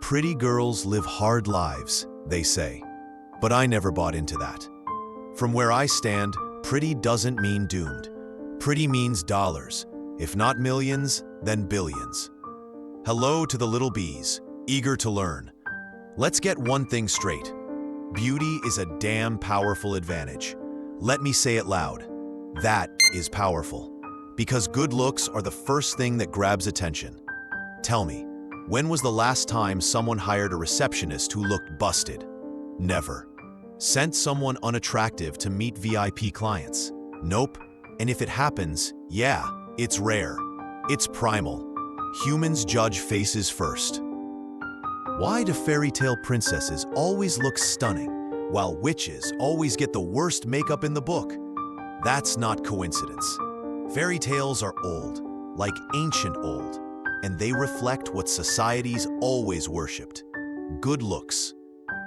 Pretty girls live hard lives, they say. But I never bought into that. From where I stand, pretty doesn't mean doomed. Pretty means dollars. If not millions, then billions. Hello to the little bees, eager to learn. Let's get one thing straight. Beauty is a damn powerful advantage. Let me say it loud. That is powerful. Because good looks are the first thing that grabs attention. Tell me, when was the last time someone hired a receptionist who looked busted? Never. Sent someone unattractive to meet VIP clients? Nope. And if it happens, yeah, it's rare. It's primal. Humans judge faces first. Why do fairy tale princesses always look stunning, while witches always get the worst makeup in the book? That's not coincidence. Fairy tales are old, like ancient old, and they reflect what societies always worshipped: good looks.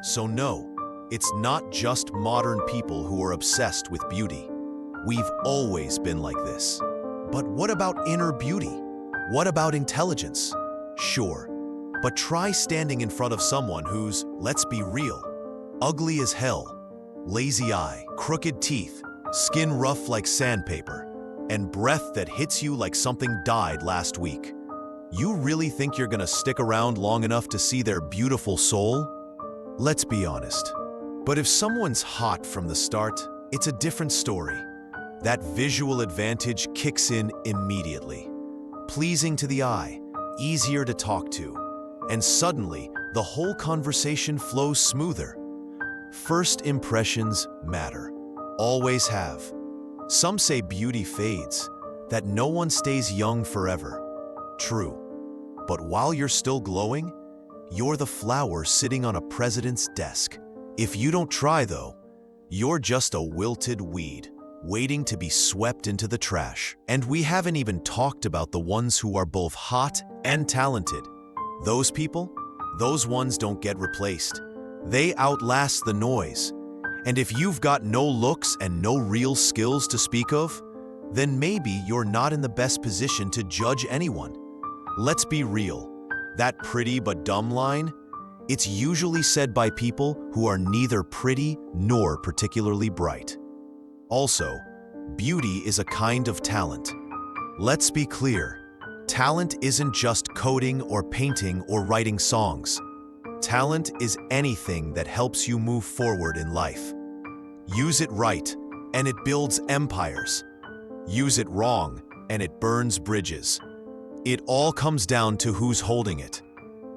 So no, it's not just modern people who are obsessed with beauty. We've always been like this. But what about inner beauty? What about intelligence? Sure, but try standing in front of someone who's, let's be real, ugly as hell, lazy eye, crooked teeth, skin rough like sandpaper, and breath that hits you like something died last week. You really think you're gonna stick around long enough to see their beautiful soul? Let's be honest. But if someone's hot from the start, it's a different story. That visual advantage kicks in immediately. Pleasing to the eye, easier to talk to, and suddenly the whole conversation flows smoother. First impressions matter. Always have. Some say beauty fades, that no one stays young forever. True. But while you're still glowing, you're the flower sitting on a president's desk. If you don't try, though, you're just a wilted weed, waiting to be swept into the trash. And we haven't even talked about the ones who are both hot and talented. Those people, those ones don't get replaced. They outlast the noise. And if you've got no looks and no real skills to speak of, then maybe you're not in the best position to judge anyone. Let's be real. That pretty but dumb line, it's usually said by people who are neither pretty nor particularly bright. Also, beauty is a kind of talent. Let's be clear. Talent isn't just coding or painting or writing songs. Talent is anything that helps you move forward in life. Use it right, and it builds empires. Use it wrong, and it burns bridges. It all comes down to who's holding it.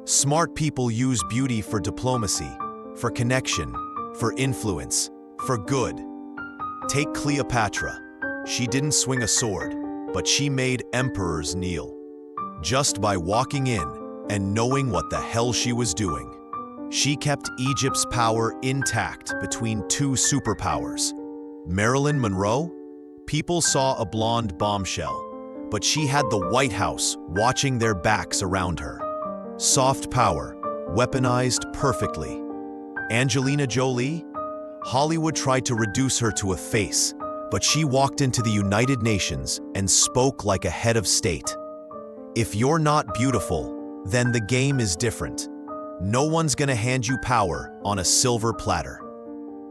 Smart people use beauty for diplomacy, for connection, for influence, for good. Take Cleopatra. She didn't swing a sword, but she made emperors kneel. Just by walking in and knowing what the hell she was doing. She kept Egypt's power intact between two superpowers. Marilyn Monroe? People saw a blonde bombshell, but she had the White House watching their backs around her. Soft power, weaponized perfectly. Angelina Jolie? Hollywood tried to reduce her to a face, but she walked into the United Nations and spoke like a head of state. If you're not beautiful, then the game is different. No one's gonna hand you power on a silver platter.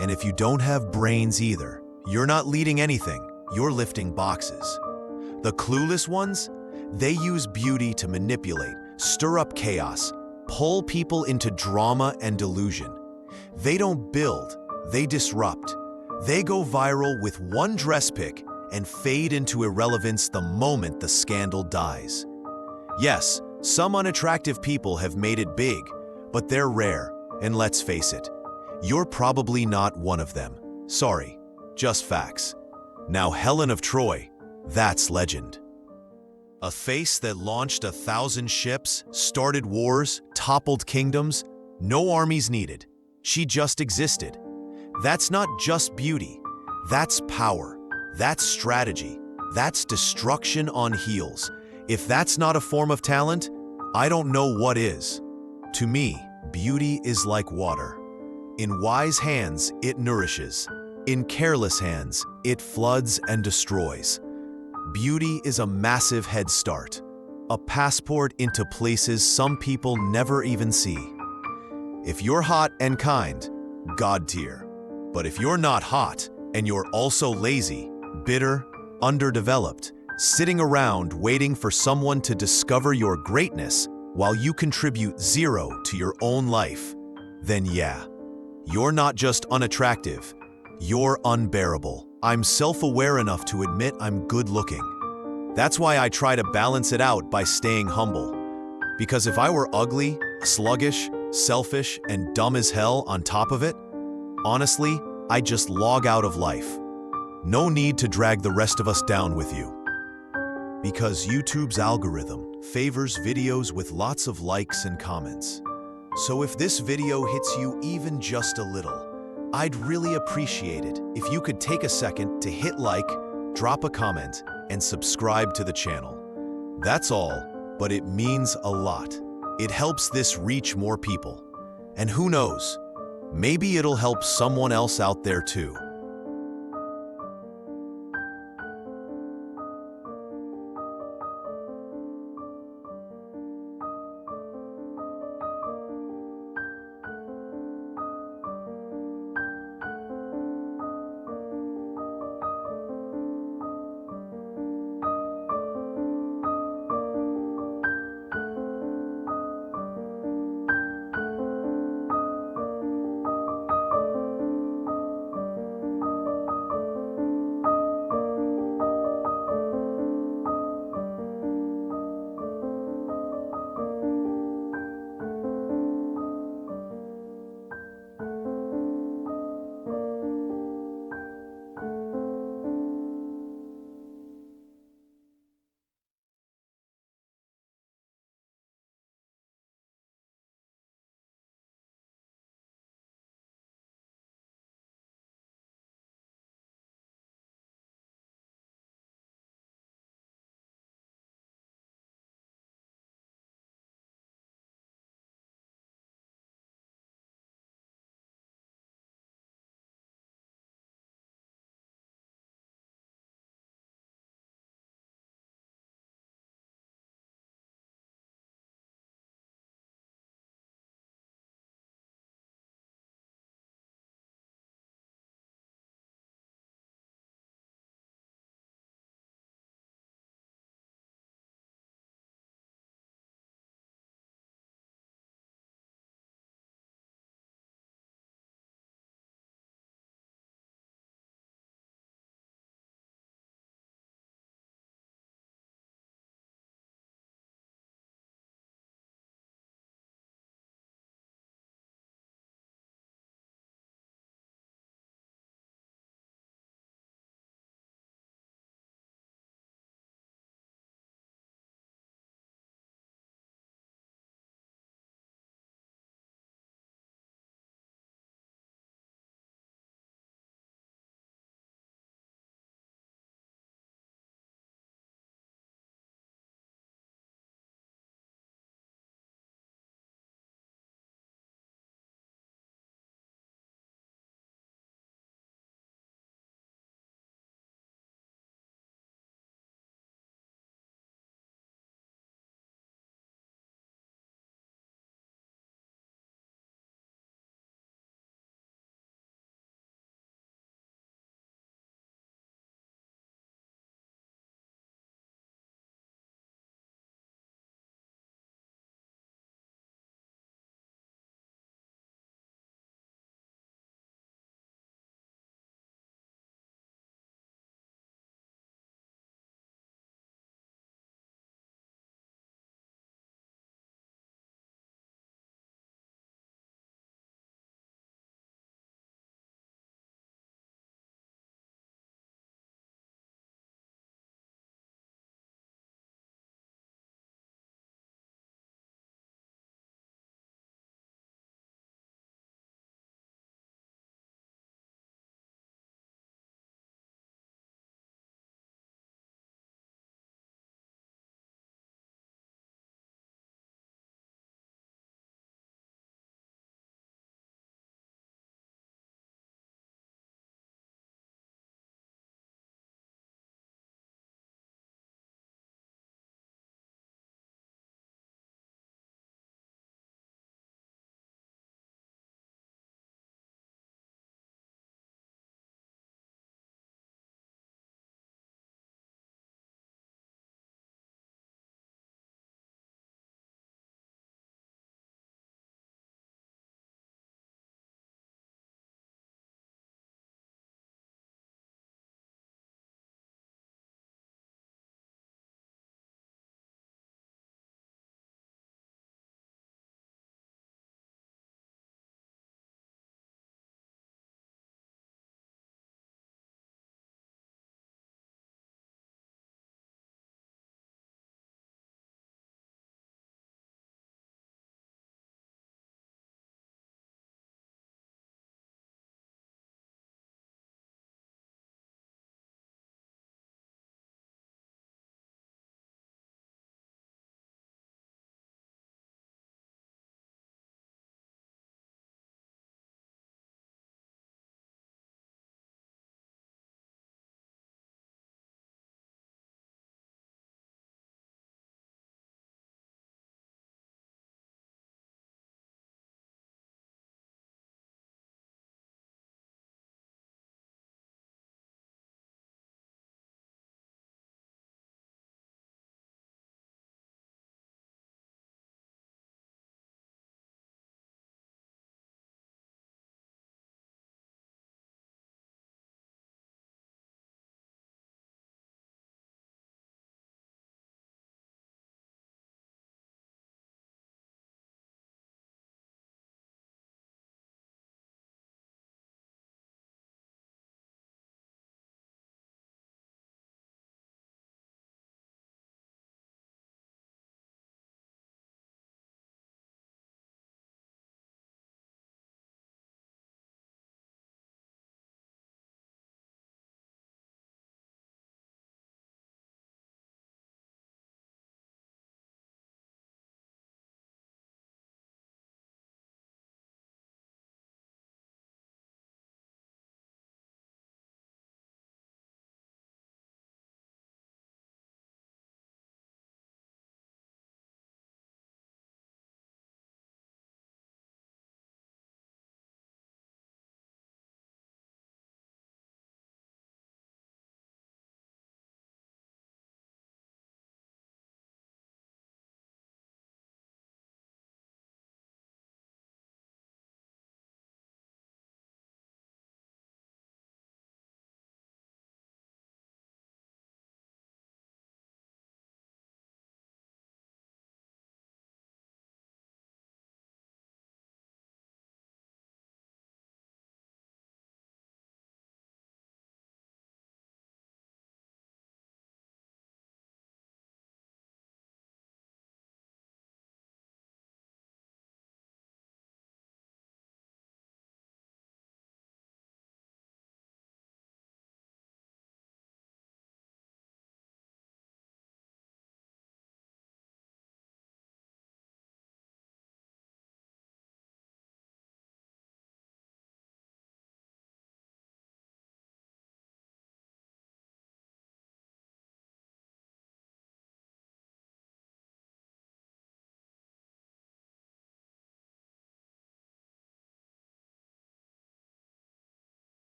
And if you don't have brains either, you're not leading anything, you're lifting boxes. The clueless ones? They use beauty to manipulate, stir up chaos, pull people into drama and delusion. They don't build, they disrupt. They go viral with one dress pick and fade into irrelevance the moment the scandal dies. Yes, some unattractive people have made it big, but they're rare, and let's face it, you're probably not one of them. Sorry, just facts. Now Helen of Troy, that's legend. A face that launched 1,000 ships, started wars, toppled kingdoms, no armies needed. She just existed. That's not just beauty. That's power. That's strategy. That's destruction on heels. If that's not a form of talent, I don't know what is. To me, beauty is like water. In wise hands, it nourishes. In careless hands, it floods and destroys. Beauty is a massive head start, a passport into places some people never even see. If you're hot and kind, God tier. But if you're not hot and you're also lazy, bitter, underdeveloped, sitting around waiting for someone to discover your greatness while you contribute zero to your own life, then yeah, you're not just unattractive, you're unbearable. I'm self-aware enough to admit I'm good-looking. That's why I try to balance it out by staying humble. Because if I were ugly, sluggish, selfish, and dumb as hell on top of it, honestly, I'd just log out of life. No need to drag the rest of us down with you. Because YouTube's algorithm favors videos with lots of likes and comments. So if this video hits you even just a little, I'd really appreciate it if you could take a second to hit like, drop a comment, and subscribe to the channel. That's all, but it means a lot. It helps this reach more people. And who knows, maybe it'll help someone else out there too.